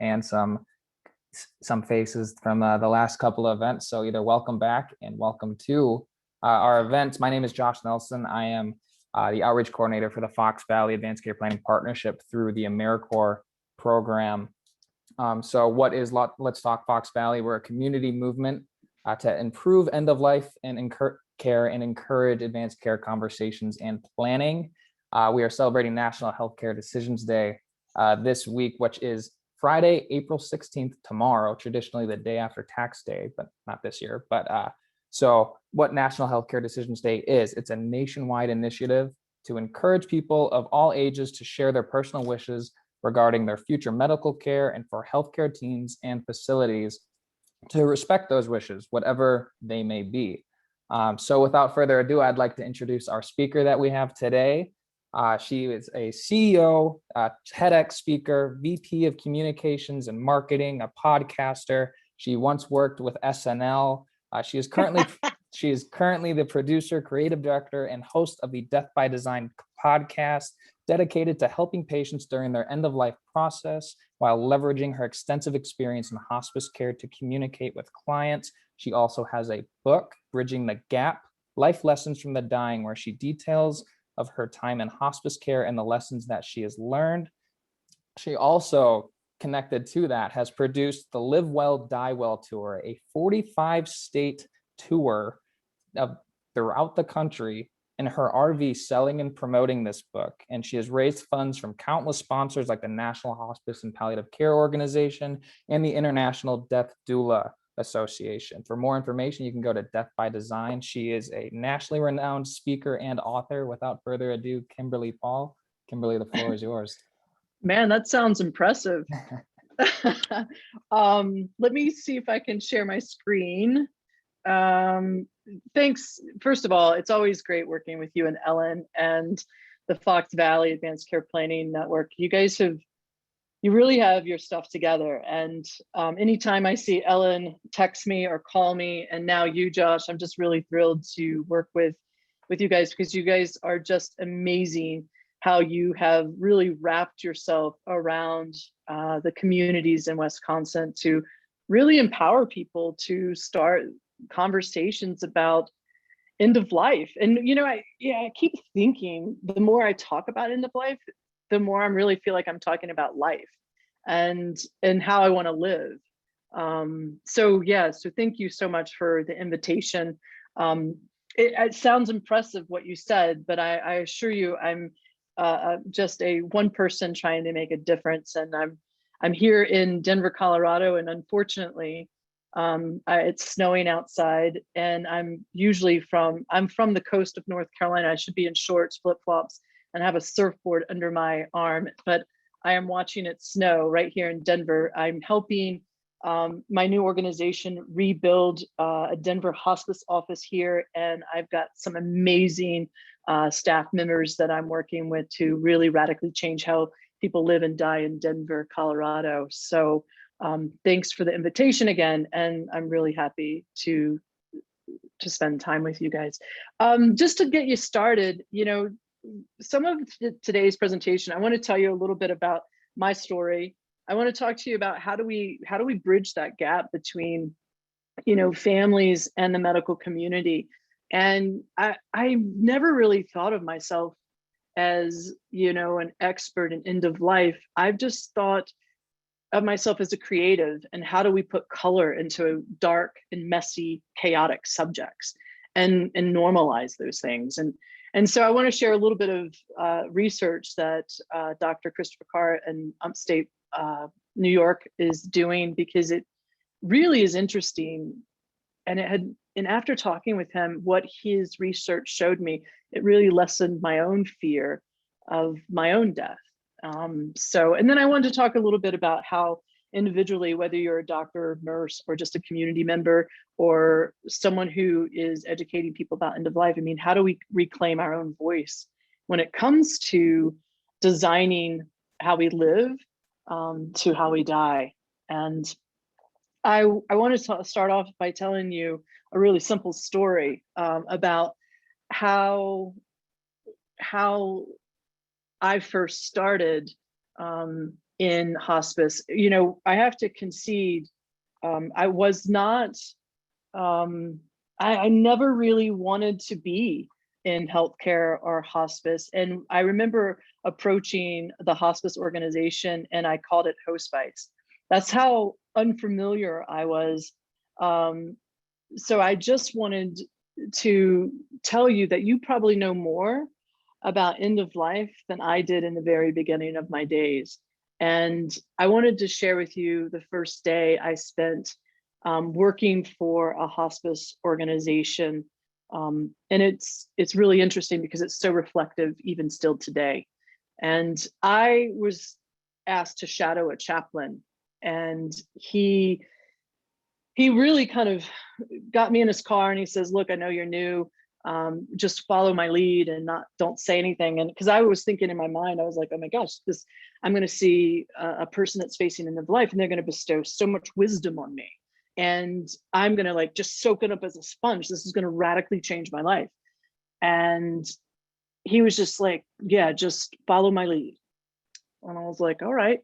and some faces from the last couple of events. So either welcome back and welcome to our event. My name is Josh Nelson. I am the outreach coordinator for the Fox Valley Advanced Care Planning Partnership through the AmeriCorps program. So what is Let's Talk Fox Valley? We're a community movement to improve end-of-life and care and encourage advanced care conversations and planning. We are celebrating National Healthcare Decisions Day this week, which is Friday, April 16th, tomorrow, traditionally the day after tax day, but not this year. But so what National Healthcare Decisions Day is, it's a nationwide initiative to encourage people of all ages to share their personal wishes regarding their future medical care, and for healthcare teams and facilities to respect those wishes, whatever they may be. So without further ado, I'd like to introduce our speaker that we have today. She is a CEO, TEDx speaker, VP of Communications and Marketing, a podcaster. She once worked with SNL. She is currently the producer, creative director, and host of the Death by Design podcast, dedicated to helping patients during their end-of-life process while leveraging her extensive experience in hospice care to communicate with clients. She also has a book, Bridging the Gap, Life Lessons from the Dying, where she details of her time in hospice care and the lessons that she has learned. She also, connected to that, has produced the Live Well, Die Well tour, a 45-state tour throughout the country in her RV, selling and promoting this book. And she has raised funds from countless sponsors like the National Hospice and Palliative Care Organization and the International Death Doula Association. For more information, you can go to Death by Design. She is a nationally renowned speaker and author. Without further ado, Kimberly Paul. Kimberly, the floor is yours. Man, that sounds impressive. Let me see if I can share my screen. Thanks. First of all, it's always great working with you and Ellen and the Fox Valley Advanced Care Planning Network. You guys you really have your stuff together. And anytime I see Ellen text me or call me, and now you, Josh, I'm just really thrilled to work with you guys, because you guys are just amazing how you have really wrapped yourself around the communities in Wisconsin to really empower people to start conversations about end of life. And I keep thinking, the more I talk about end of life, the more I really feel like I'm talking about life and how I want to live. So thank you so much for the invitation. It sounds impressive what you said, but I assure you, I'm just a one person trying to make a difference. And I'm here in Denver, Colorado, and unfortunately, it's snowing outside, and I'm from the coast of North Carolina. I should be in shorts, flip-flops, and have a surfboard under my arm, but I am watching it snow right here in Denver. I'm helping my new organization rebuild a Denver hospice office here, and I've got some amazing staff members that I'm working with to really radically change how people live and die in Denver, Colorado. So thanks for the invitation again, and I'm really happy to spend time with you guys. Just to get you started, some of today's presentation, I want to tell you a little bit about my story. I want to talk to you about how do we bridge that gap between families and the medical community. And I never really thought of myself as an expert in end of life. I've just thought of myself as a creative, and how do we put color into dark and messy, chaotic subjects and normalize those things. And so I want to share a little bit of research that Dr. Christopher Carr in upstate New York is doing, because it really is interesting. And after talking with him, what his research showed me, it really lessened my own fear of my own death. And then I wanted to talk a little bit about how individually, whether you're a doctor, nurse, or just a community member, or someone who is educating people about end of life, how do we reclaim our own voice when it comes to designing how we live to how we die? And I want to start off by telling you a really simple story about how I first started in hospice. You know, I have to concede, I was not, I never really wanted to be in healthcare or hospice. And I remember approaching the hospice organization and I called it hospice. That's how unfamiliar I was. So I just wanted to tell you that you probably know more about end of life than I did in the very beginning of my days. And I wanted to share with you the first day I spent working for a hospice organization. And it's really interesting because it's so reflective even still today. And I was asked to shadow a chaplain, and he really kind of got me in his car and he says, look, I know you're new. Just follow my lead and don't say anything. And because I was thinking in my mind, I was like, oh my gosh, I'm going to see a person that's facing end of life and they're going to bestow so much wisdom on me. And I'm going to like just soak it up as a sponge. This is going to radically change my life. And he was just like, yeah, just follow my lead. And I was like, all right.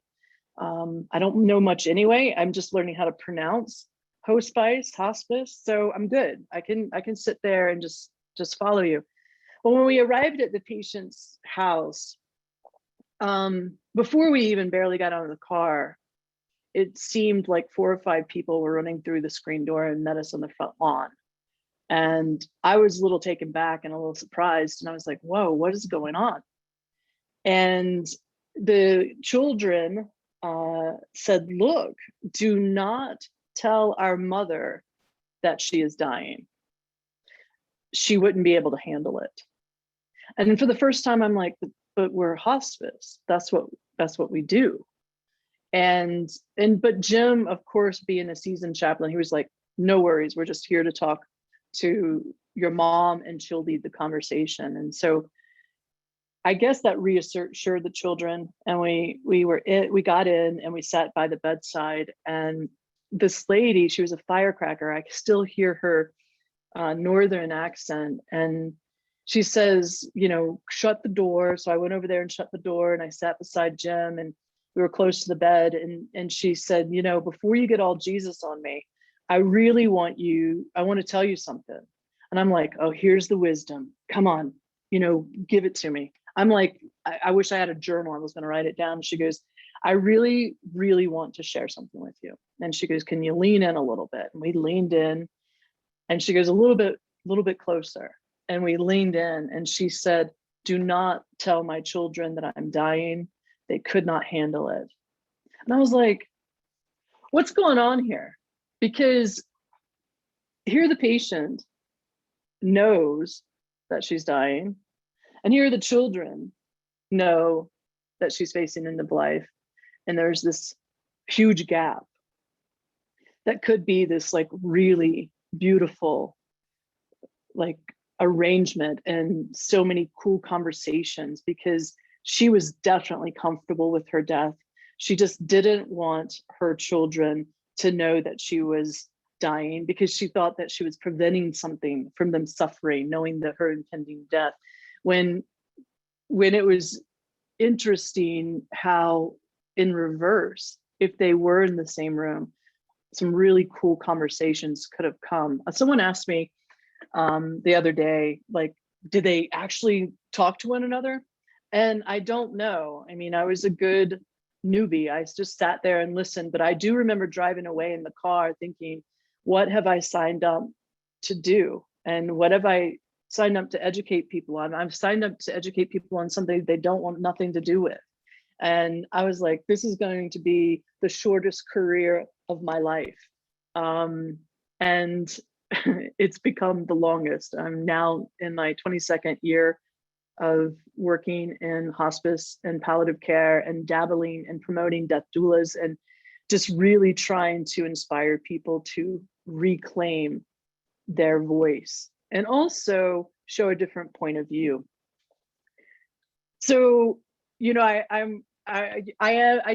I don't know much anyway. I'm just learning how to pronounce hospice, hospice. So I'm good. I can sit there and just follow you. Well, when we arrived at the patient's house, before we even barely got out of the car, it seemed like 4 or 5 people were running through the screen door and met us on the front lawn. And I was a little taken back and a little surprised. And I was like, whoa, what is going on? And the children said, look, do not tell our mother that she is dying. She wouldn't be able to handle it. And for the first time, I'm like, but we're hospice. That's what we do. But Jim, of course, being a seasoned chaplain, he was like, no worries. We're just here to talk to your mom and she'll lead the conversation. And so I guess that reassured the children, and we got in and we sat by the bedside, and this lady, she was a firecracker. I still hear her northern accent, and she says, shut the door. So I went over there and shut the door, and I sat beside Jim, and we were close to the bed, and she said, before you get all Jesus on me, I want to tell you something. And I'm like, oh, here's the wisdom. Come on, give it to me. I'm like, I wish I had a journal. I was going to write it down. She goes, I really, really want to share something with you. And she goes, can you lean in a little bit? And we leaned in, and she goes, a little bit closer. And we leaned in, and she said, do not tell my children that I'm dying. They could not handle it. And I was like, what's going on here? Because here the patient knows that she's dying, and here the children know that she's facing end of life. And there's this huge gap that could be this like really beautiful like arrangement and so many cool conversations, because she was definitely comfortable with her death. She just didn't want her children to know that she was dying, because she thought that she was preventing something from them suffering, knowing that her impending death. When it was interesting how in reverse, if they were in the same room, some really cool conversations could have come. Someone asked me the other day, like, did they actually talk to one another? And I don't know. I mean, I was a good newbie. I just sat there and listened, but I do remember driving away in the car thinking, what have I signed up to do? And what have I signed up to educate people on? I've signed up to educate people on something they don't want nothing to do with. And I was like, this is going to be the shortest career of my life. And it's become the longest. I'm now in my 22nd year of working in hospice and palliative care and dabbling and promoting death doulas, and just really trying to inspire people to reclaim their voice and also show a different point of view. So, I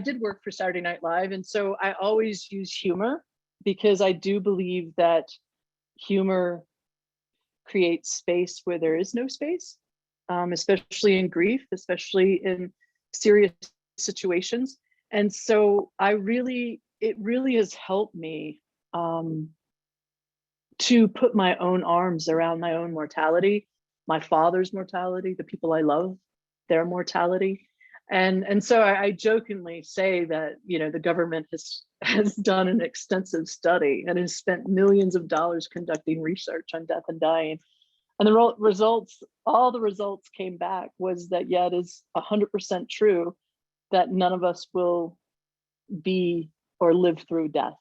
did work for Saturday Night Live, and so I always use humor, because I do believe that humor creates space where there is no space, especially in grief, especially in serious situations. And so it really has helped me to put my own arms around my own mortality, my father's mortality, the people I love, their mortality. And so I jokingly say that, the government has done an extensive study and has spent millions of dollars conducting research on death and dying. And all the results came back was that, yeah, it is 100% true that none of us will be or live through death,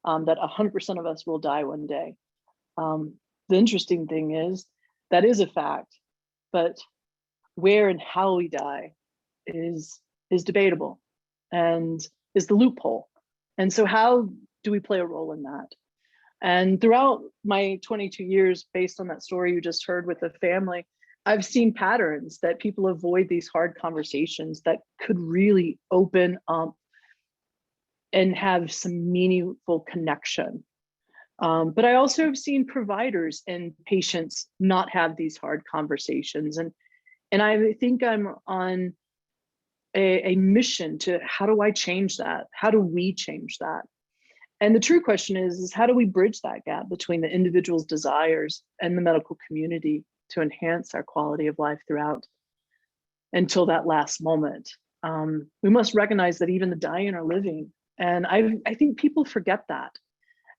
that 100% of us will die one day. The interesting thing is that is a fact, but where and how we die is debatable and is the loophole. And so how do we play a role in that? And throughout my 22 years, based on that story you just heard with the family, I've seen patterns that people avoid these hard conversations that could really open up and have some meaningful connection. But I also have seen providers and patients not have these hard conversations. And I think I'm on a mission to, how do I change that? How do we change that? And the true question is how do we bridge that gap between the individual's desires and the medical community to enhance our quality of life throughout until that last moment? We must recognize that even the dying are living. And I think people forget that.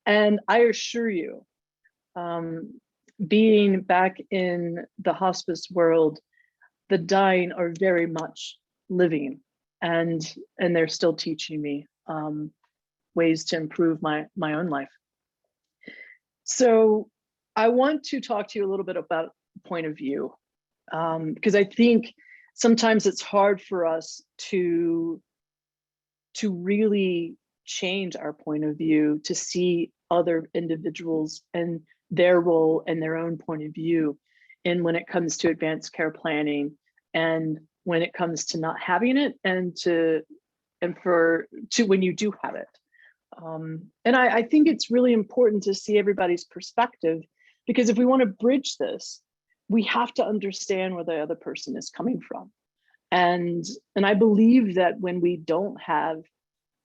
And I assure you, being back in the hospice world, the dying are very much living, and they're still teaching me ways to improve my own life. So I want to talk to you a little bit about point of view, because I think sometimes it's hard for us to really change our point of view, to see other individuals and their role and their own point of view in when it comes to advanced care planning, and when it comes to not having it, and for when you do have it. And I think it's really important to see everybody's perspective, because if we want to bridge this, we have to understand where the other person is coming from. And I believe that when we don't have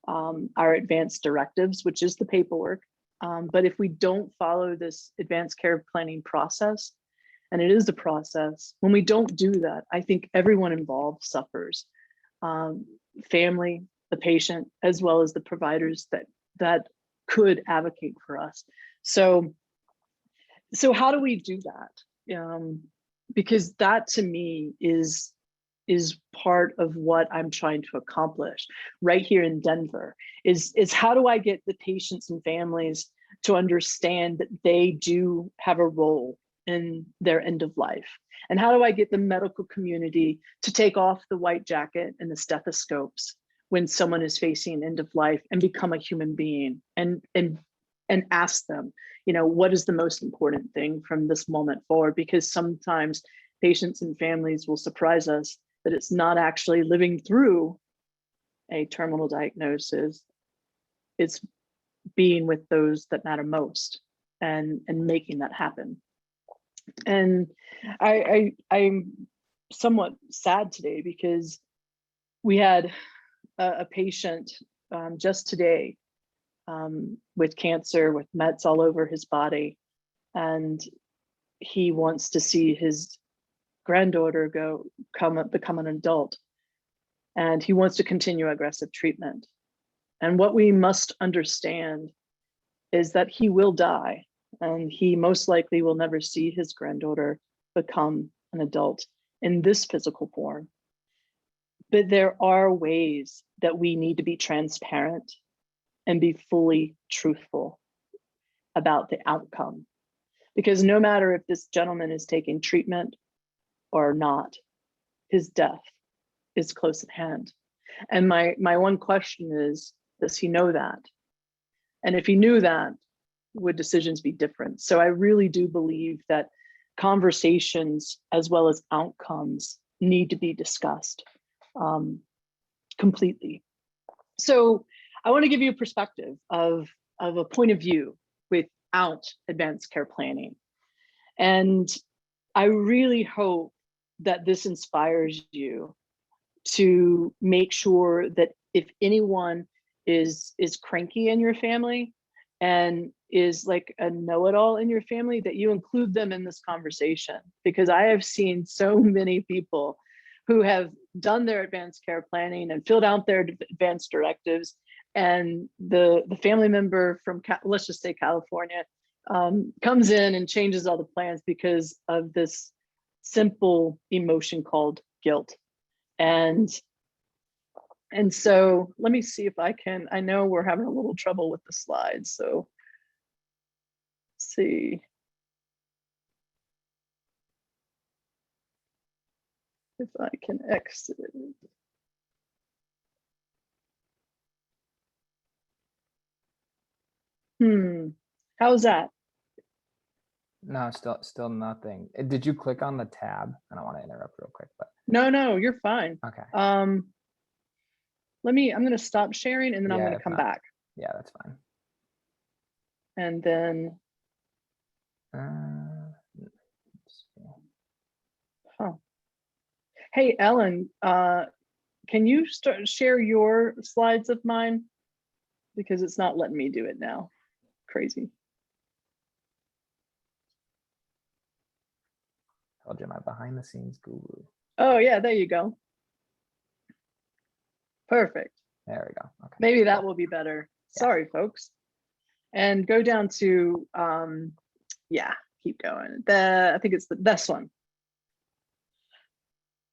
our advanced directives, which is the paperwork, but if we don't follow this advanced care planning process, and it is a process, when we don't do that, I think everyone involved suffers. Family, the patient, as well as the providers that could advocate for us. So how do we do that? Because that to me is part of what I'm trying to accomplish right here in Denver, is how do I get the patients and families to understand that they do have a role in their end of life? And how do I get the medical community to take off the white jacket and the stethoscopes when someone is facing end of life and become a human being, and ask them, what is the most important thing from this moment forward? Because sometimes patients and families will surprise us that it's not actually living through a terminal diagnosis, it's being with those that matter most and making that happen. And I'm somewhat sad today because we had a patient just today with cancer, with mets all over his body, and he wants to see his granddaughter become an adult, and he wants to continue aggressive treatment. And what we must understand is that he will die, and he most likely will never see his granddaughter become an adult in this physical form. But there are ways that we need to be transparent and be fully truthful about the outcome. Because no matter if this gentleman is taking treatment or not, his death is close at hand. And my one question is, does he know that? And if he knew that, would decisions be different? So I really do believe that conversations as well as outcomes need to be discussed completely. So I want to give you a perspective of a point of view without advanced care planning. And I really hope that this inspires you to make sure that if anyone is cranky in your family and is like a know-it-all in your family, that you include them in this conversation, because I have seen so many people who have done their advanced care planning and filled out their advanced directives, and the family member from, let's just say California, comes in and changes all the plans because of this simple emotion called guilt. And so let me see if I can, I know we're having a little trouble with the slides, so let's see if I can exit. How's that? No, still nothing. Did you click on the tab? I don't want to interrupt real quick, but No, you're fine. okay. I'm going to stop sharing and then I'm Yeah, going to if come not- back. Yeah, that's fine. And then, Let's see. hey, Ellen, can you share your slides of mine? Because it's not letting me do it now. Crazy. Told you, my behind the scenes guru. Oh yeah, there you go. Perfect. There we go. Okay. Maybe that will be better. Yeah. Sorry, folks. And go down to, yeah, keep going. I think it's the best one.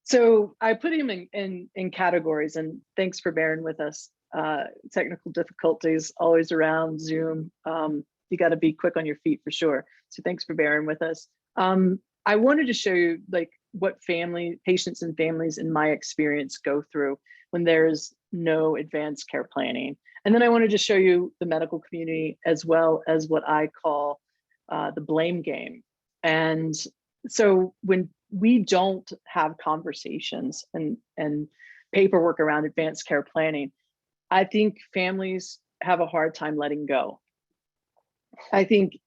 So I put him in categories, and thanks for bearing with us. Technical difficulties always around Zoom. You got to be quick on your feet for sure. So thanks for bearing with us. I wanted to show you like what patients and families in my experience go through when there's no advanced care planning. And then I wanted to show you the medical community, as well as what I call the blame game. And so when we don't have conversations and paperwork around advanced care planning, I think families have a hard time letting go. I think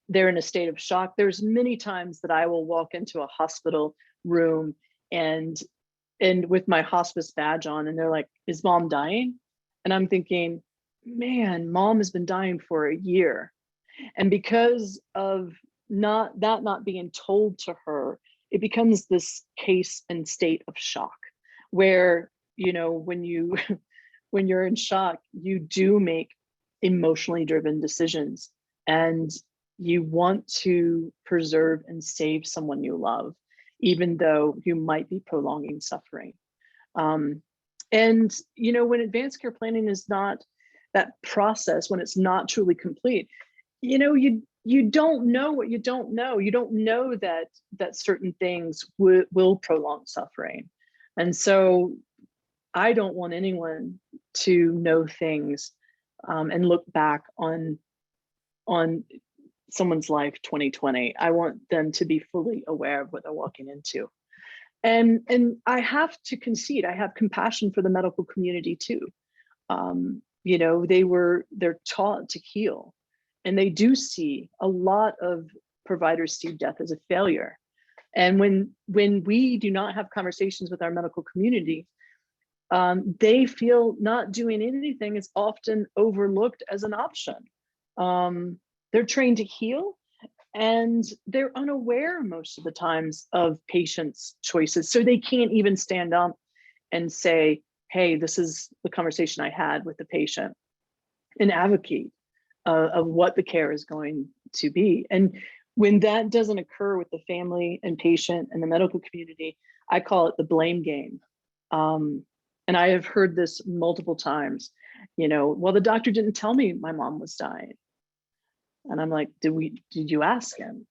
they're in a state of shock. There's many times that I will walk into a hospital room and with my hospice badge on, and they're like, "Is mom dying?" And I'm thinking, man, mom has been dying for a year. And because of not being told to her, it becomes this case and state of shock where, you know, when you're in shock, you do make emotionally driven decisions, and you want to preserve and save someone you love, even though you might be prolonging suffering. And, you know, when advanced care planning is not that process, when it's not truly complete, you know, you don't know what you don't know. You don't know that certain things will prolong suffering. And so I don't want anyone to know things and look back on someone's life 2020. I want them to be fully aware of what they're walking into. And I have to concede, I have compassion for the medical community too. You know, they're taught to heal, and they do see a lot of providers see death as a failure. And when we do not have conversations with our medical community, they feel not doing anything is often overlooked as an option. They're trained to heal, and they're unaware most of the times of patients' choices. So they can't even stand up and say, "Hey, this is the conversation I had with the patient," and advocate of what the care is going to be. And when that doesn't occur with the family and patient and the medical community, I call it the blame game. And I have heard this multiple times, you know, "Well, the doctor didn't tell me my mom was dying." And I'm like, did you ask him?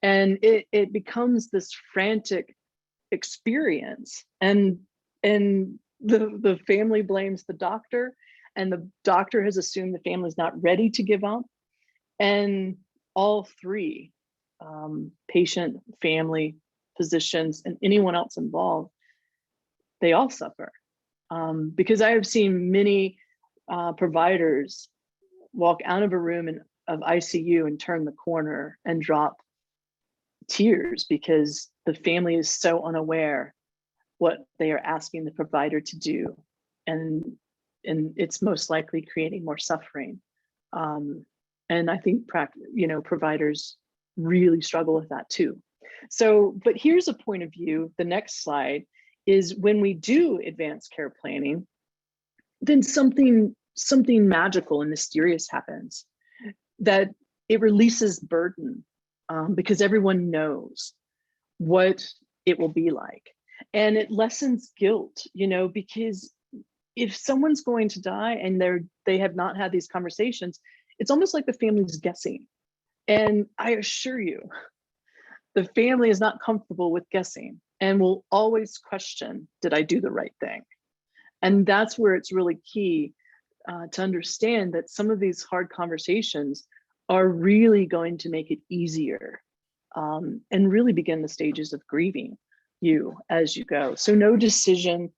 And it becomes this frantic experience. And the family blames the doctor, and the doctor has assumed the family's not ready to give up. And all three, patient, family, physicians, and anyone else involved, they all suffer. Because I have seen many providers walk out of a room of ICU and turn the corner and drop tears because the family is so unaware what they are asking the provider to do. and it's most likely creating more suffering. And I think providers really struggle with that too. So, but here's a point of view. The next slide is when we do advanced care planning, then something magical and mysterious happens, that it releases burden, because everyone knows what it will be like. And it lessens guilt, because if someone's going to die and they have not had these conversations, it's almost like the family's guessing. And I assure you, the family is not comfortable with guessing and will always question, did I do the right thing? And that's where it's really key to understand that some of these hard conversations are really going to make it easier, and really begin the stages of grieving you as you go. So no decisions.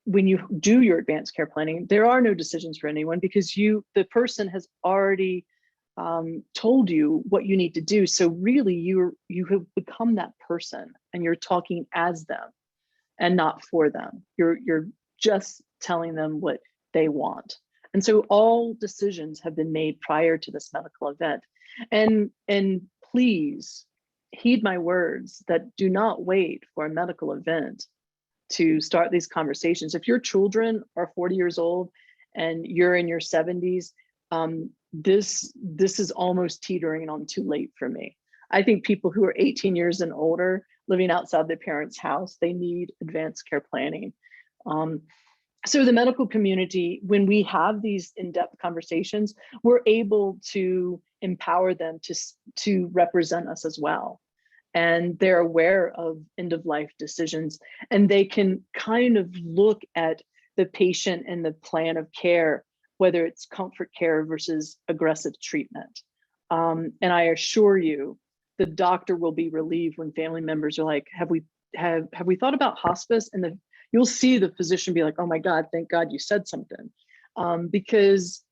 When you do your advanced care planning, there are no decisions for anyone, because the person has already told you what you need to do. So really you have become that person, and you're talking as them and not for them. You're just telling them what they want. And so all decisions have been made prior to this medical event. And please heed my words that do not wait for a medical event to start these conversations. If your children are 40 years old and you're in your 70s, this is almost teetering on too late for me. I think people who are 18 years and older living outside their parents' house, they need advanced care planning. So the medical community, when we have these in-depth conversations, we're able to empower them to represent us as well. And they're aware of end-of-life decisions, and they can kind of look at the patient and the plan of care, whether it's comfort care versus aggressive treatment. And I assure you, the doctor will be relieved when family members are like, have we thought about hospice? And you'll see the physician be like, oh my God, thank God you said something. Because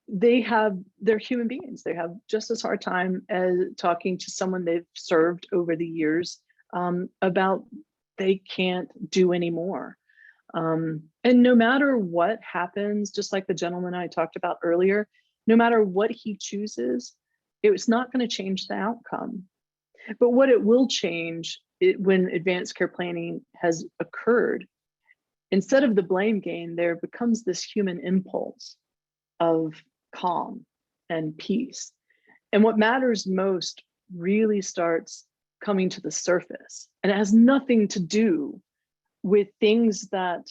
they're human beings. They have just as hard time as talking to someone they've served over the years about they can't do anymore. And no matter what happens, just like the gentleman I talked about earlier, no matter what he chooses, it's not going to change the outcome. But what it will change when advanced care planning has occurred, instead of the blame game, there becomes this human impulse of calm and peace. And what matters most really starts coming to the surface. And it has nothing to do with things that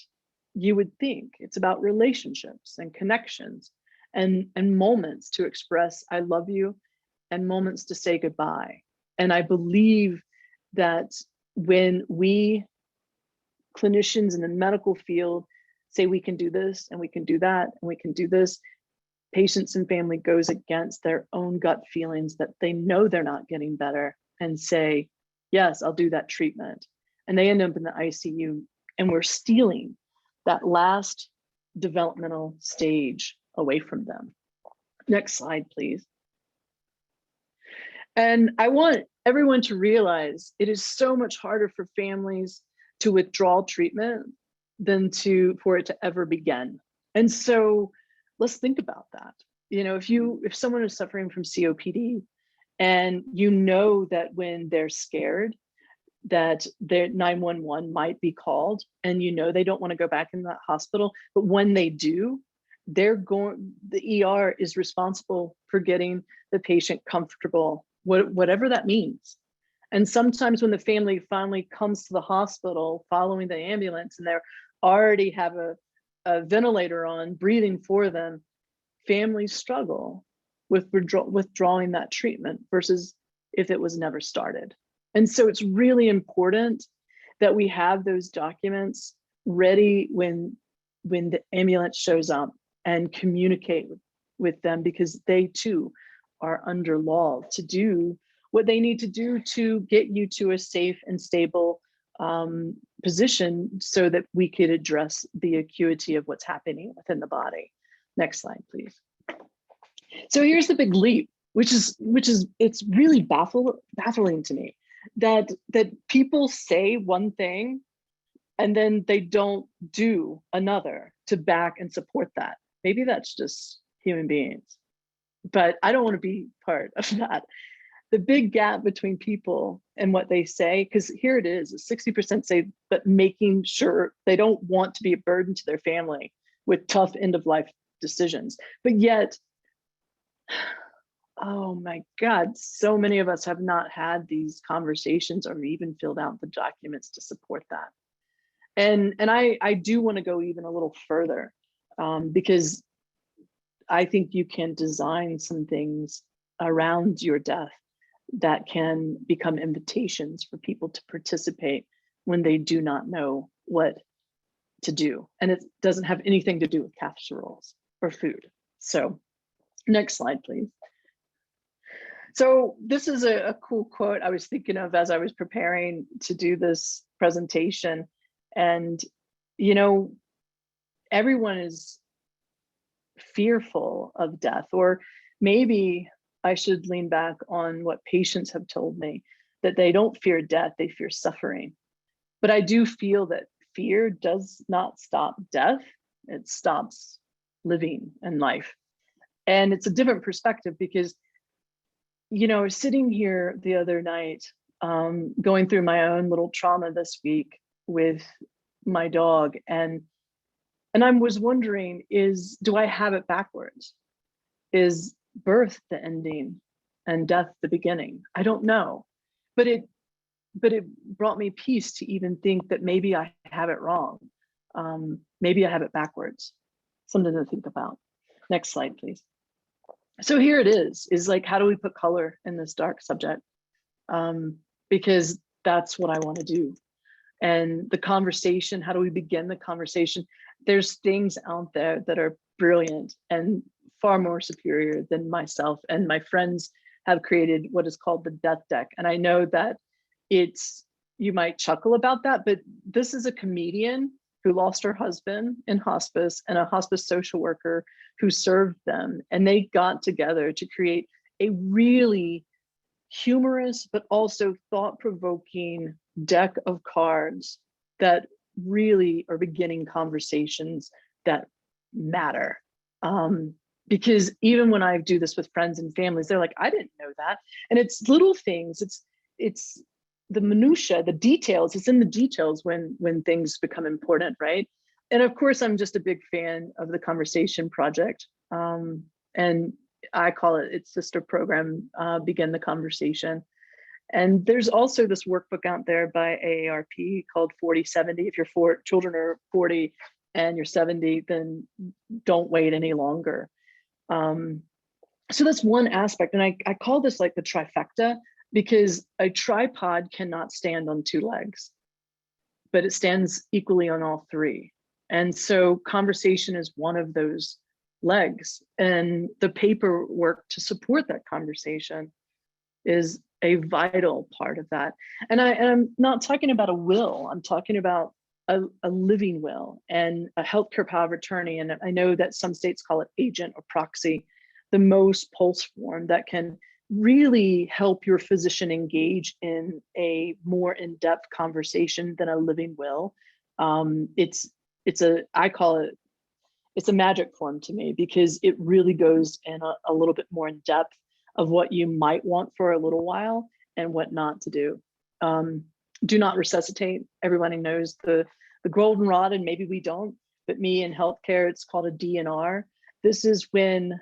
you would think. It's about relationships and connections and moments to express I love you and moments to say goodbye. And I believe that when we clinicians in the medical field say we can do this and we can do that and we can do this, patients and family goes against their own gut feelings that they know they're not getting better and say, yes, I'll do that treatment. And they end up in the ICU, and we're stealing that last developmental stage away from them. Next slide, please. And I want everyone to realize it is so much harder for families to withdraw treatment than for it to ever begin. And so let's think about that. If someone is suffering from COPD and you know that when they're scared that their 911 might be called, and they don't want to go back in that hospital, but when they do, the ER is responsible for getting the patient comfortable, whatever that means. And sometimes when the family finally comes to the hospital following the ambulance and they're already have a ventilator on breathing for them, families struggle with withdrawing that treatment versus if it was never started. And so it's really important that we have those documents ready when the ambulance shows up, and communicate with them, because they too are under law to do what they need to do to get you to a safe and stable position so that we could address the acuity of what's happening within the body. Next slide, please. So here's the big leap, which is it's really baffling to me that people say one thing and then they don't do another to back and support that. Maybe that's just human beings, but I don't want to be part of that. The big gap between people and what they say, because here it is, 60% say, but making sure they don't want to be a burden to their family with tough end of life decisions. But yet, oh my God, so many of us have not had these conversations or even filled out the documents to support that. And I do want to go even a little further, because I think you can design some things around your death that can become invitations for people to participate when they do not know what to do. And it doesn't have anything to do with casseroles or food. So next slide, please. So this is a cool quote I was thinking of as I was preparing to do this presentation. And, you know, everyone is fearful of death, or maybe I should lean back on what patients have told me, that they don't fear death, they fear suffering. But I do feel that fear does not stop death, it stops living and life. And it's a different perspective because, you know, sitting here the other night, going through my own little trauma this week with my dog, and I was wondering, do I have it backwards? Is birth the ending and death the beginning? I don't know, but it brought me peace to even think that maybe I have it wrong. Maybe I have it backwards. Something to think about. Next slide, please. So here it is like, how do we put color in this dark subject? Because that's what I want to do. And the conversation, how do we begin the conversation? There's things out there that are brilliant and far more superior than myself and my friends have created what is called the death deck. And I know that you might chuckle about that, but this is a comedian who lost her husband in hospice and a hospice social worker who served them. And they got together to create a really humorous, but also thought-provoking deck of cards that really are beginning conversations that matter. Because even when I do this with friends and families, they're like, I didn't know that. And it's little things, it's the minutia, the details, it's in the details when things become important, right? And of course, I'm just a big fan of the Conversation Project. And I call it its sister program, Begin the Conversation. And there's also this workbook out there by AARP called 40/70. If your children are 40 and you're 70, then don't wait any longer. So that's one aspect. And I call this like the trifecta, because a tripod cannot stand on two legs, but it stands equally on all three. And so conversation is one of those legs, and the paperwork to support that conversation is a vital part of that. And I'm not talking about a will, I'm talking about a living will and a healthcare power of attorney. And I know that some states call it agent or proxy, the most pulse form that can really help your physician engage in a more in-depth conversation than a living will. I call it, it's a magic form to me, because it really goes in a little bit more in depth of what you might want for a little while and what not to do. Do not resuscitate. Everybody knows the golden rod, and maybe we don't, but me in healthcare, it's called a DNR. This is when,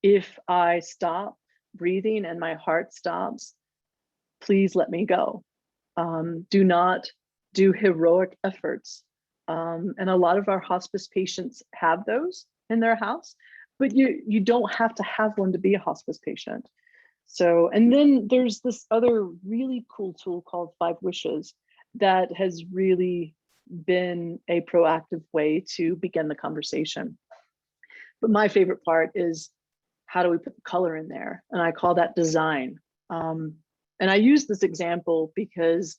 if I stop breathing and my heart stops, please let me go. Do not do heroic efforts. And a lot of our hospice patients have those in their house, but you don't have to have one to be a hospice patient. So, and then there's this other really cool tool called 5 Wishes that has really been a proactive way to begin the conversation. But my favorite part is, how do we put the color in there? And I call that design. And I use this example because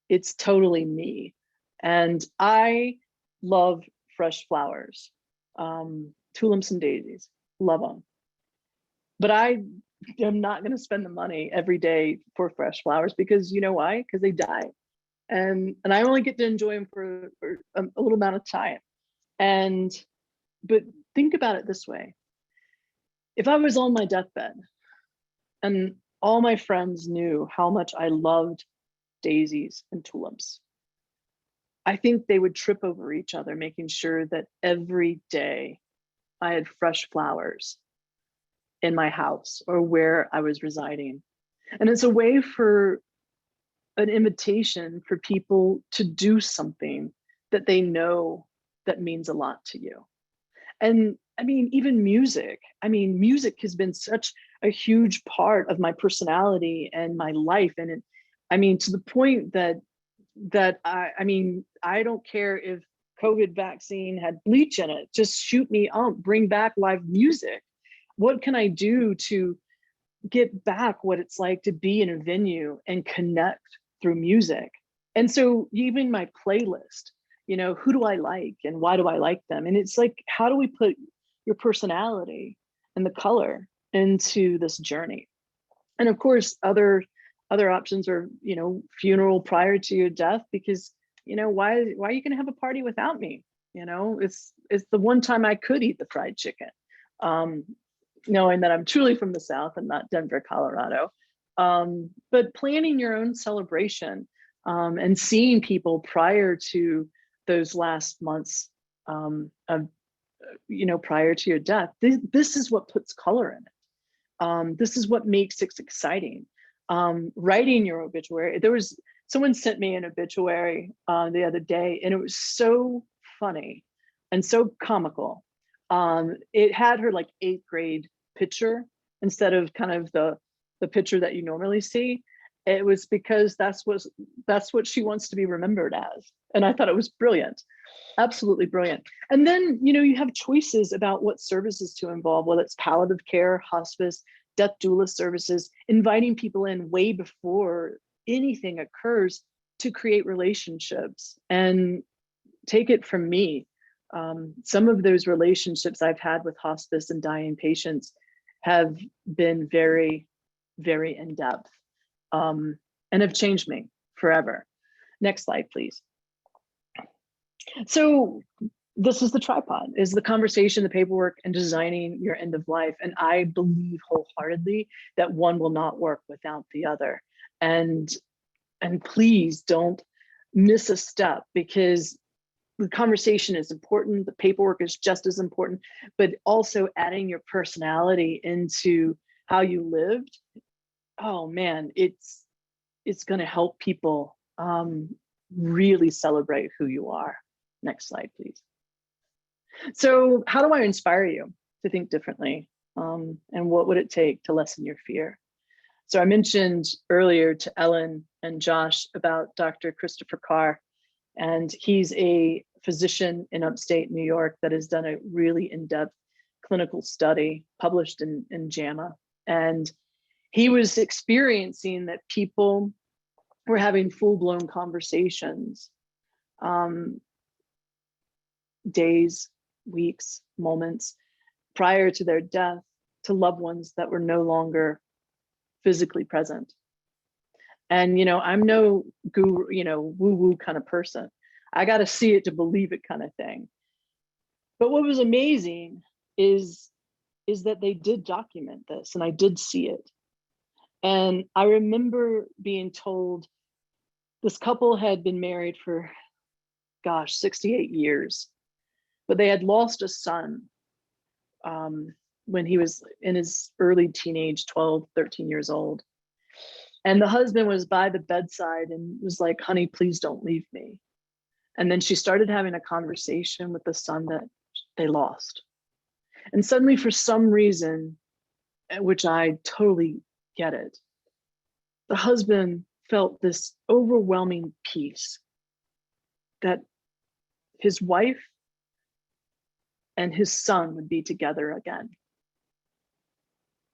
it's totally me. And I love fresh flowers, tulips and daisies, love them. But I am not going to spend the money every day for fresh flowers, because you know why? Because they die. and I only get to enjoy them for a little amount of time. But think about it this way. If I was on my deathbed and all my friends knew how much I loved daisies and tulips, I think they would trip over each other, making sure that every day I had fresh flowers in my house or where I was residing. And it's a way for an invitation for people to do something that they know that means a lot to you. And I mean, even music. I mean, music has been such a huge part of my personality and my life. And I mean, to the point that I mean, I don't care if COVID vaccine had bleach in it, just shoot me up, bring back live music. What can I do to get back what it's like to be in a venue and connect through music? And so even my playlist, who do I like and why do I like them? And it's like, how do we put your personality and the color into this journey? And of course, other options are, funeral prior to your death, because, why are you going to have a party without me? It's the one time I could eat the fried chicken, knowing that I'm truly from the South and not Denver, Colorado. But planning your own celebration, and seeing people prior to those last months of, prior to your death. This is what puts color in it. This is what makes it exciting. Writing your obituary. Someone sent me an obituary the other day, and it was so funny and so comical. It had her like 8th grade picture instead of kind of the picture that you normally see. It was because that's what she wants to be remembered as. And I thought it was brilliant, absolutely brilliant. And then, you have choices about what services to involve, whether it's palliative care, hospice, death doula services, inviting people in way before anything occurs to create relationships. And take it from me, some of those relationships I've had with hospice and dying patients have been very, very in-depth, and have changed me forever. Next slide, please. So this is the tripod, is the conversation, the paperwork, and designing your end of life. And I believe wholeheartedly that one will not work without the other. And please don't miss a step, because the conversation is important, the paperwork is just as important, but also adding your personality into how you lived. Oh man, it's going to help people really celebrate who you are. Next slide, please. So how do I inspire you to think differently? And what would it take to lessen your fear? So I mentioned earlier to Ellen and Josh about Dr. Christopher Carr, and he's a physician in upstate New York that has done a really in-depth clinical study published in JAMA. And he was experiencing that people were having full-blown conversations, days, weeks, moments prior to their death, to loved ones that were no longer physically present. And, I'm no guru, woo-woo kind of person. I got to see it to believe it kind of thing. But what was amazing is that they did document this, and I did see it. And I remember being told this couple had been married for, 68 years, but they had lost a son when he was in his early teenage, 12, 13 years old. And the husband was by the bedside and was like, honey, please don't leave me. And then she started having a conversation with the son that they lost. And suddenly, for some reason, which I totally get it, the husband felt this overwhelming peace that his wife and his son would be together again.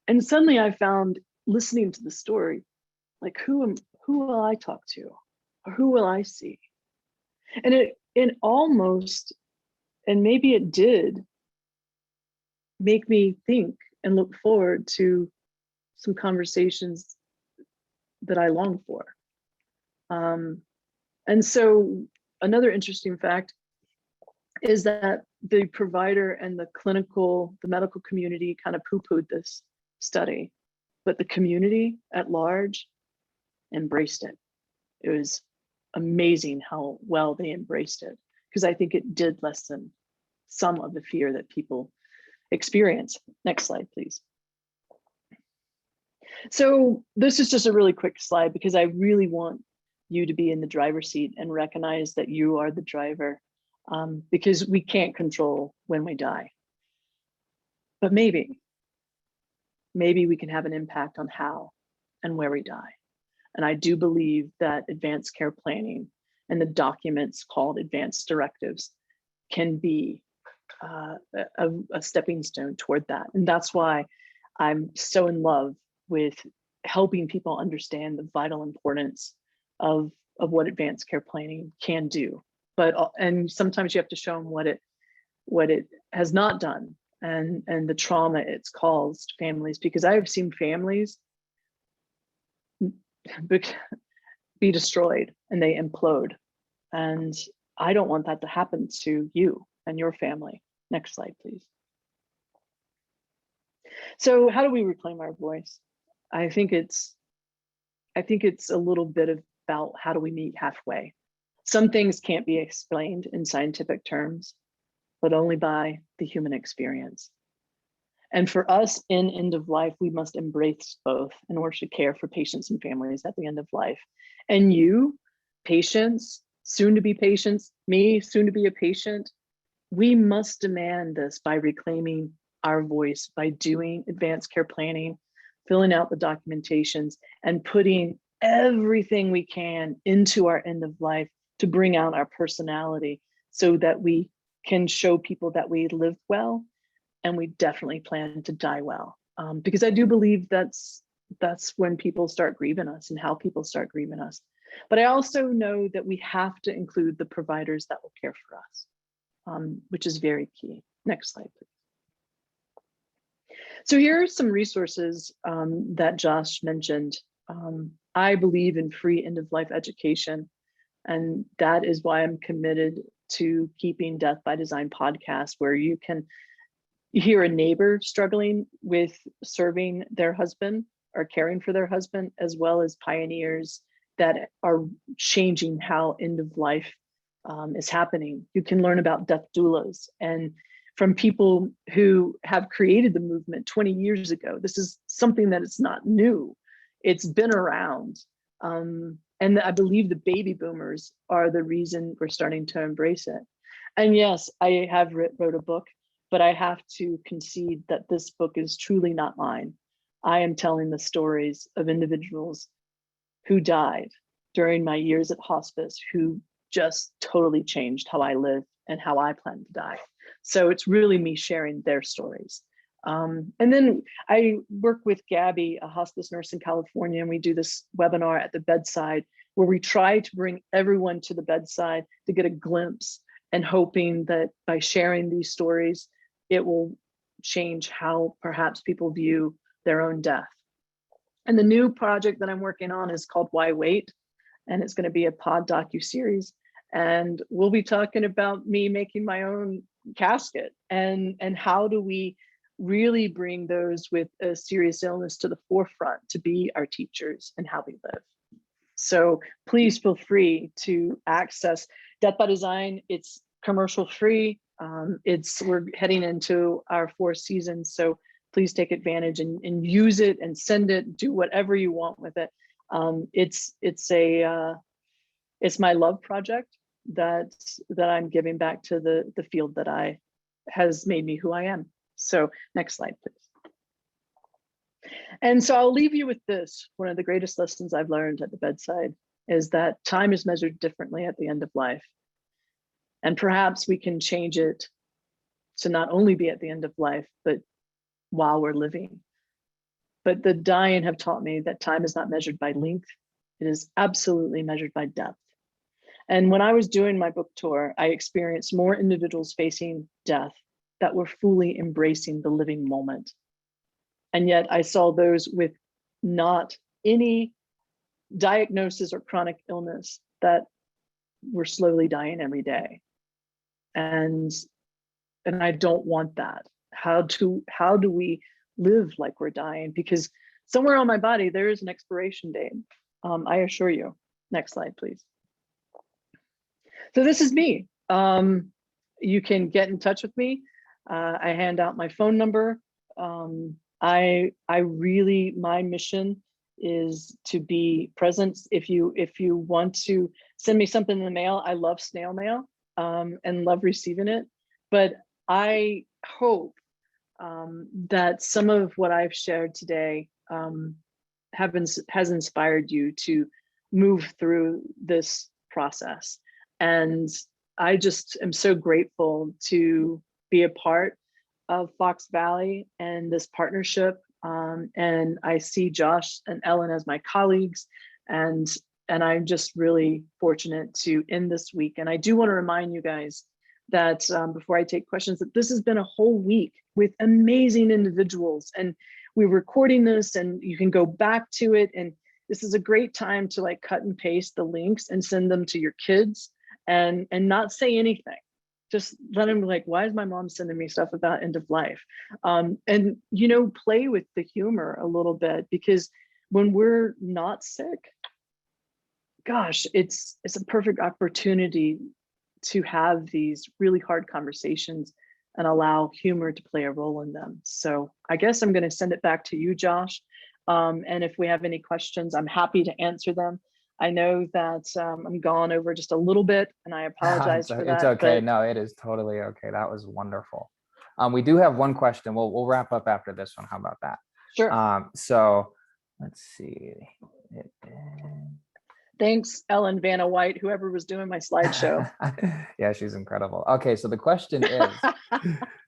And suddenly I found, listening to the story, like, who will I talk to? Or who will I see? And it almost, and maybe it did, make me think and look forward to some conversations that I long for. And so another interesting fact is that the provider and the medical community kind of poo-pooed this study, but the community at large embraced it. It was amazing how well they embraced it, because I think it did lessen some of the fear that people experience. Next slide, please. So this is just a really quick slide because I really want you to be in the driver's seat and recognize that you are the driver, because we can't control when we die. But maybe we can have an impact on how and where we die. And I do believe that advanced care planning and the documents called advanced directives can be a stepping stone toward that. And that's why I'm so in love with helping people understand the vital importance of what advanced care planning can do. And sometimes you have to show them what it has not done and the trauma it's caused families, because I have seen families be destroyed and they implode. And I don't want that to happen to you and your family. Next slide, please. So how do we reclaim our voice? I think it's a little bit about how do we meet halfway. Some things can't be explained in scientific terms, but only by the human experience. And for us in end of life, we must embrace both in order to care for patients and families at the end of life. And you, patients, soon to be patients, me, soon to be a patient, we must demand this by reclaiming our voice, by doing advanced care planning, filling out the documentations, and putting everything we can into our end of life to bring out our personality so that we can show people that we live well and we definitely plan to die well. Because I do believe that's when people start grieving us and how people start grieving us. But I also know that we have to include the providers that will care for us, which is very key. Next slide, please. So here are some resources that Josh mentioned. I believe in free end-of-life education, and that is why I'm committed to keeping Death by Design podcast, where you can hear a neighbor struggling with serving their husband or caring for their husband, as well as pioneers that are changing how end of life is happening. You can learn about death doulas and from people who have created the movement 20 years ago. This is something that is not new. It's been around. And I believe the baby boomers are the reason we're starting to embrace it. And yes, I have wrote a book, but I have to concede that this book is truly not mine. I am telling the stories of individuals who died during my years at hospice, who just totally changed how I live and how I plan to die. So it's really me sharing their stories. And then I work with Gabby, a hospice nurse in California, and we do this webinar at the bedside where we try to bring everyone to the bedside to get a glimpse, and hoping that by sharing these stories, it will change how perhaps people view their own death. And the new project that I'm working on is called Why Wait? And it's going to be a pod docu-series. And we'll be talking about me making my own casket and how do we really bring those with a serious illness to the forefront to be our teachers and how we live. So please feel free to access Death by Design. It's commercial free. We're heading into our 4th season. So please take advantage and use it and send it, do whatever you want with it. It's my love project that I'm giving back to the field that has made me who I am. So next slide, please. And so I'll leave you with this. One of the greatest lessons I've learned at the bedside is that time is measured differently at the end of life. And perhaps we can change it to not only be at the end of life, but while we're living. But the dying have taught me that time is not measured by length. It is absolutely measured by depth. And when I was doing my book tour, I experienced more individuals facing death that were fully embracing the living moment. And yet I saw those with not any diagnosis or chronic illness that we're slowly dying every day. And I don't want that. How do we live like we're dying? Because somewhere on my body, there is an expiration date. I assure you. Next slide, please. So this is me. You can get in touch with me. I hand out my phone number. I really, my mission is to be present. If you want to send me something in the mail, I love snail mail and love receiving it. But I hope that some of what I've shared today has inspired you to move through this process. And I just am so grateful to be a part of Fox Valley and this partnership. And I see Josh and Ellen as my colleagues, and I'm just really fortunate to end this week. And I do want to remind you guys that before I take questions, that this has been a whole week with amazing individuals, and we're recording this and you can go back to it. And this is a great time to like cut and paste the links and send them to your kids and not say anything. Just let them be like, why is my mom sending me stuff about end of life? And, you know, play with the humor a little bit, because when we're not sick, gosh, it's a perfect opportunity to have these really hard conversations and allow humor to play a role in them. So I guess I'm going to send it back to you, Josh. And if we have any questions, I'm happy to answer them. I know that I'm gone over just a little bit, and I apologize for that. It's okay. No, it is totally okay. That was wonderful. We do have one question. We'll wrap up after this one. How about that? Sure. So let's see. Thanks, Ellen Vanna White, whoever was doing my slideshow. Yeah, she's incredible. Okay, so the question is,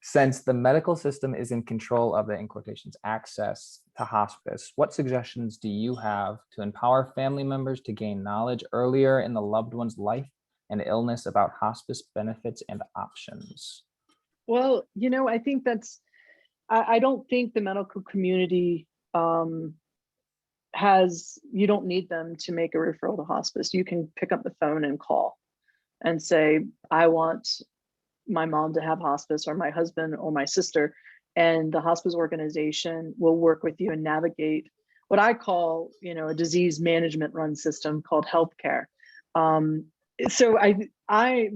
since the medical system is in control of the, in quotations, access to hospice, what suggestions do you have to empower family members to gain knowledge earlier in the loved one's life and illness about hospice benefits and options? Well, you know, I think I don't think the medical community you don't need them to make a referral to hospice. You can pick up the phone and call and say, I want my mom to have hospice, or my husband or my sister, and the hospice organization will work with you and navigate what I call, you know, a disease management run system called healthcare. So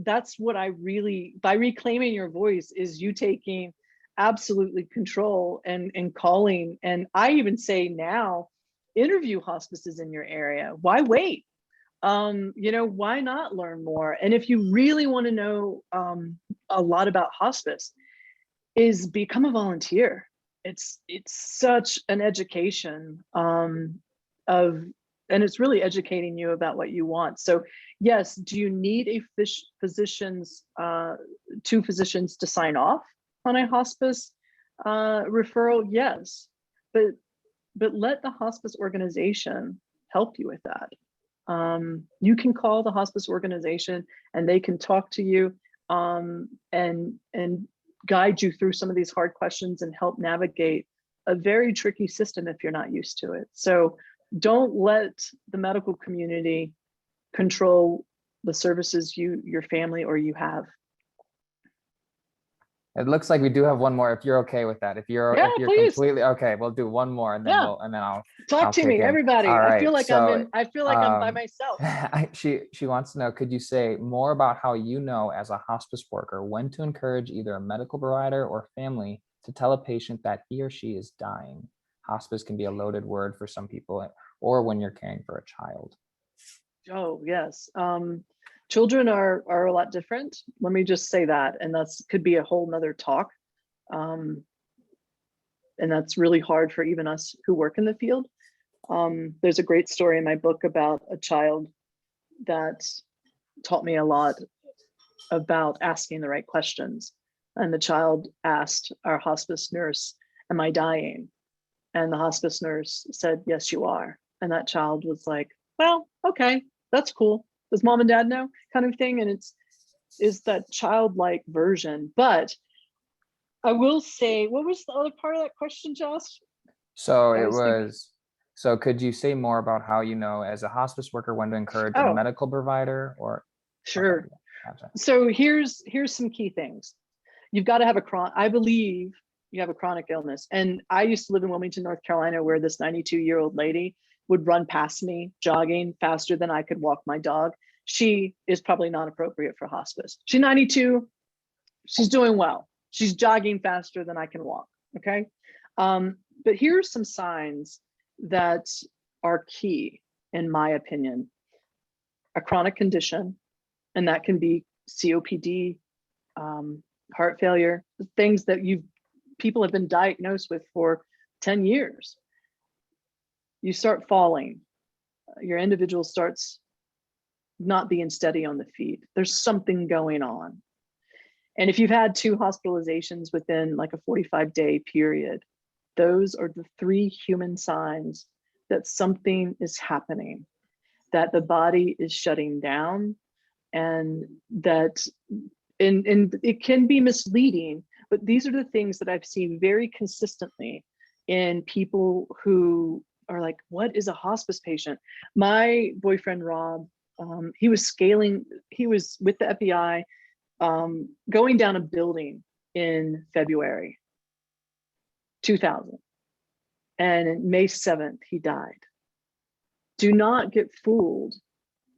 that's what I really, by reclaiming your voice, is you taking absolutely control and calling. And I even say now, interview hospices in your area. Why wait? You know, why not learn more? And if you really want to know a lot about hospice, is become a volunteer. It's such an education and it's really educating you about what you want. So yes, do you need a two physicians to sign off on a hospice referral? Yes, but let the hospice organization help you with that. You can call the hospice organization and they can talk to you and guide you through some of these hard questions and help navigate a very tricky system if you're not used to it. So don't let the medical community control the services your family or you have. It looks like we do have one more, if you're okay with that. If you're please. Completely okay, we'll do one more, and then I'll talk to me, everybody. All right, I feel like I'm by myself. She wants to know, could you say more about how you know as a hospice worker when to encourage either a medical provider or family to tell a patient that he or she is dying? Hospice can be a loaded word for some people, or when you're caring for a child. Oh, yes. Children are a lot different. Let me just say that, and that's could be a whole nother talk. And that's really hard for even us who work in the field. There's a great story in my book about a child that taught me a lot about asking the right questions. And the child asked our hospice nurse, "Am I dying?" And the hospice nurse said, "Yes, you are." And that child was like, "Well, okay, that's cool. Does mom and dad know?" kind of thing. And is that childlike version. But I will say, what was the other part of that question, Josh? So could you say more about how you know as a hospice worker when to encourage a medical provider or? Okay, Sure. gotcha. So here's some key things. You've got to have I believe you have a chronic illness. And I used to live in Wilmington, North Carolina, where this 92-year-old lady would run past me jogging faster than I could walk my dog. She is probably not appropriate for hospice. She's 92. She's doing well. She's jogging faster than I can walk. Okay. But here's some signs that are key, in my opinion. A chronic condition, and that can be COPD, heart failure, things that people have been diagnosed with for 10 years. You start falling. Your individual starts not being steady on the feet. There's something going on. And if you've had 2 hospitalizations within like a 45-day period, those are the 3 human signs that something is happening, that the body is shutting down, and that and it can be misleading, but these are the things that I've seen very consistently in people who are like, what is a hospice patient? My boyfriend, Rob, he was with the FBI, going down a building in February 2000. And May 7th, he died. Do not get fooled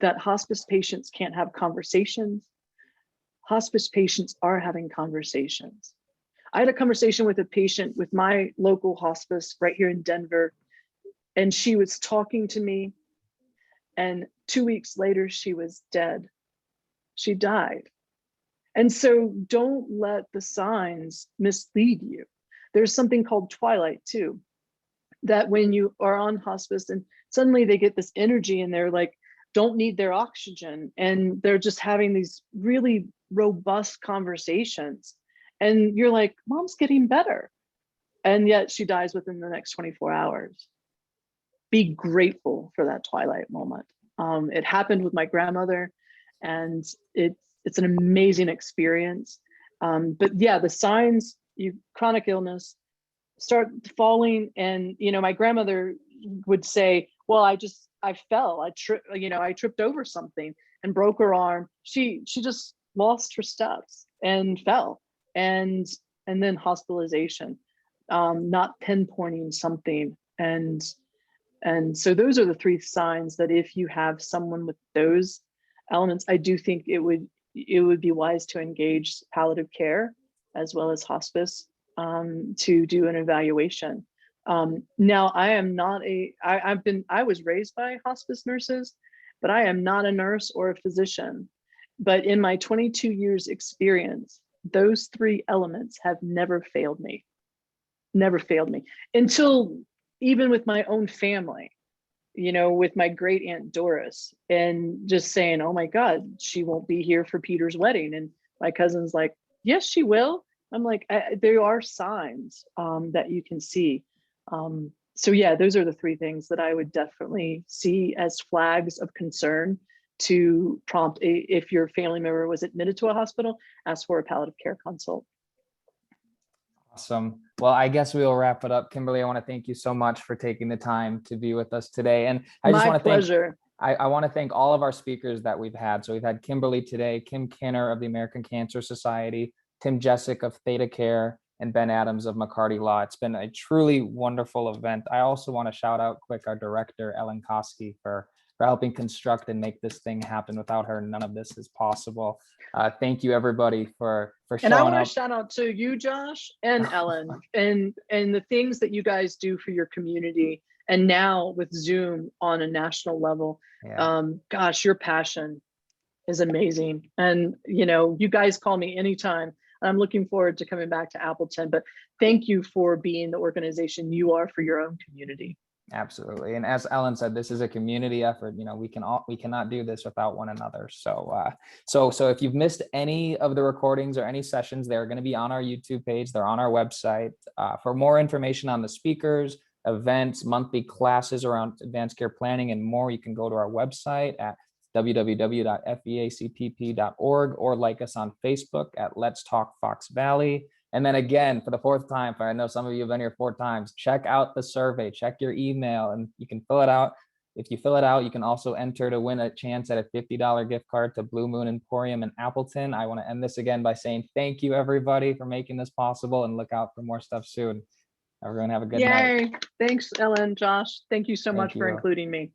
that hospice patients can't have conversations. Hospice patients are having conversations. I had a conversation with a patient with my local hospice right here in Denver, and she was talking to me, and 2 weeks later, she was dead. She died. And so don't let the signs mislead you. There's something called twilight too, that when you are on hospice and suddenly they get this energy and they're like, don't need their oxygen, and they're just having these really robust conversations, and you're like, mom's getting better, and yet she dies within the next 24 hours. Be grateful for that twilight moment. It happened with my grandmother, and it's an amazing experience. But yeah, the signs, chronic illness, start falling, and my grandmother would say, well, I fell, I tripped over something and broke her arm. She just lost her steps and fell, and then hospitalization, not pinpointing something. And so those are the 3 signs that if you have someone with those elements, I do think it would be wise to engage palliative care as well as hospice, to do an evaluation. Now, I was raised by hospice nurses, but I am not a nurse or a physician. But in my 22 years experience, those 3 elements have never failed me until even with my own family, with my great aunt Doris, and just saying, oh my God, she won't be here for Peter's wedding. And my cousin's like, yes, she will. I'm like, there are signs that you can see. So yeah, those are the 3 things that I would definitely see as flags of concern to prompt if your family member was admitted to a hospital, ask for a palliative care consult. Awesome. Well, I guess we'll wrap it up. Kimberly, I want to thank you so much for taking the time to be with us today. And I just want to pleasure. I want to thank all of our speakers that we've had. So we've had Kimberly today, Kim Kinner of the American Cancer Society, Tim Jessic of Theta Care, and Ben Adams of McCarty Law. It's been a truly wonderful event. I also want to shout out quick our director, Ellen Koski, for helping construct and make this thing happen. Without her, none of this is possible. Thank you, everybody, for showing up. And I want to shout out to you, Josh, and Ellen, and the things that you guys do for your community. And now with Zoom on a national level, yeah. Gosh, your passion is amazing. And, you guys call me anytime. I'm looking forward to coming back to Appleton, but thank you for being the organization you are for your own community. Absolutely. And as Ellen said, this is a community effort. We cannot do this without one another. So if you've missed any of the recordings or any sessions, they're going to be on our YouTube page. They're on our website. For more information on the speakers, events, monthly classes around advanced care planning, and more, you can go to our website at www.feacpp.org or like us on Facebook at Let's Talk Fox Valley. And then again, for the 4th time, I know some of you have been here 4 times, check out the survey, check your email, and you can fill it out. If you fill it out, you can also enter to win a chance at a $50 gift card to Blue Moon Emporium in Appleton. I want to end this again by saying thank you, everybody, for making this possible, and look out for more stuff soon. Everyone have a good night. Yay. Thanks, Ellen, Josh. Thank you so Thank much for you. including me.